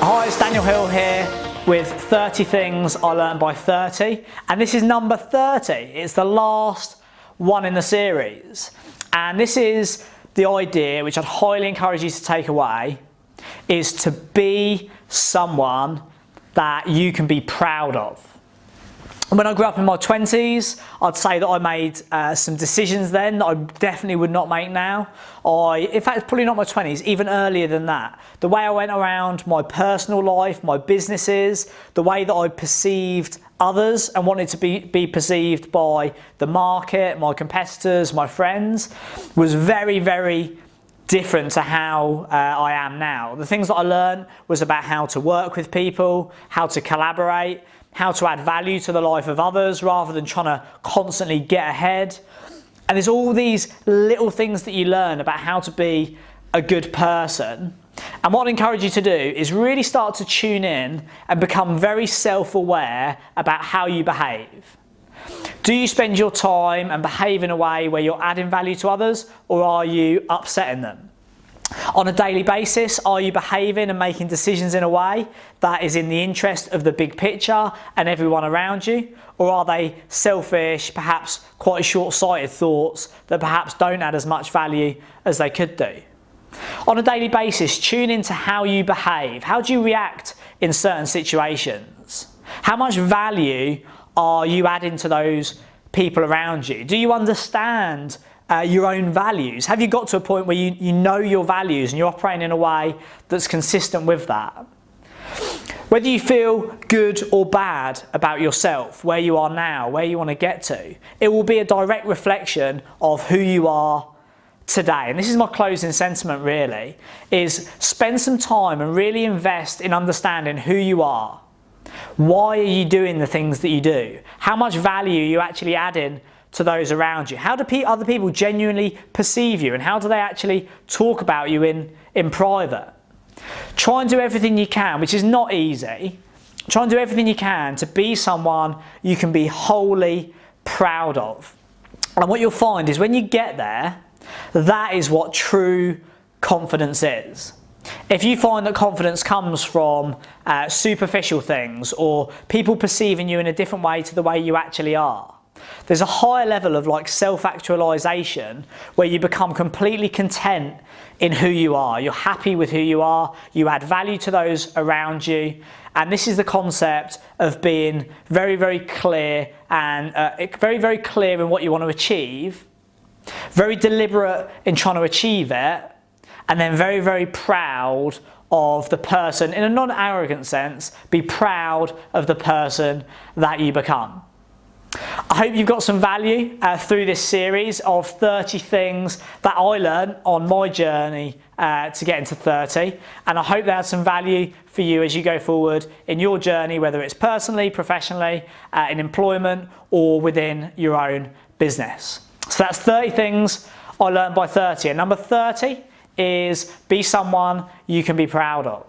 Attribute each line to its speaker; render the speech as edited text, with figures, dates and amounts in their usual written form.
Speaker 1: Hi, it's Daniel Hill here with 30 things I learned by 30, and this is number 30. It's the last one in the series, and this is the idea, which I'd highly encourage you to take away, is to be someone that you can be proud of. When I grew up in my 20s, I'd say that I made some decisions then that I definitely would not make now. In fact, probably not my 20s, even earlier than that. The way I went around my personal life, my businesses, the way that I perceived others and wanted to be perceived by the market, my competitors, my friends, was very, very different to how I am now. The things that I learned was about how to work with people, how to collaborate, how to add value to the life of others rather than trying to constantly get ahead. And there's all these little things that you learn about how to be a good person. And what I'd encourage you to do is really start to tune in and become very self-aware about how you behave. Do you spend your time and behave in a way where you're adding value to others, or are you upsetting them? On a daily basis, are you behaving and making decisions in a way that is in the interest of the big picture and everyone around you? Or are they selfish, perhaps quite short-sighted thoughts that perhaps don't add as much value as they could do? On a daily basis, tune into how you behave. How do you react in certain situations? How much value are you adding to those people around you? Do you understand your own values? Have you got to a point where you know your values and you're operating in a way that's consistent with that? Whether you feel good or bad about yourself, where you are now, where you want to get to, it will be a direct reflection of who you are today. And this is my closing sentiment really, is spend some time and really invest in understanding who you are. Why are you doing the things that you do? How much value are you actually adding to those around you? How do other people genuinely perceive you, and how do they actually talk about you in private? Try and do everything you can, which is not easy. Try and do everything you can to be someone you can be wholly proud of. And what you'll find is when you get there, that is what true confidence is. If you find that confidence comes from superficial things or people perceiving you in a different way to the way you actually are, there's a higher level of self-actualization where you become completely content in who you are. You're happy with who you are, you add value to those around you, and this is the concept of being very, very clear and very, very clear in what you want to achieve, very deliberate in trying to achieve it, and then very, very proud of the person, in a non-arrogant sense, be proud of the person that you become. I hope you've got some value through this series of 30 things that I learned on my journey to get into 30, and I hope they had some value for you as you go forward in your journey, whether it's personally, professionally, in employment, or within your own business. So that's 30 things I learned by 30, and number 30 is be someone you can be proud of.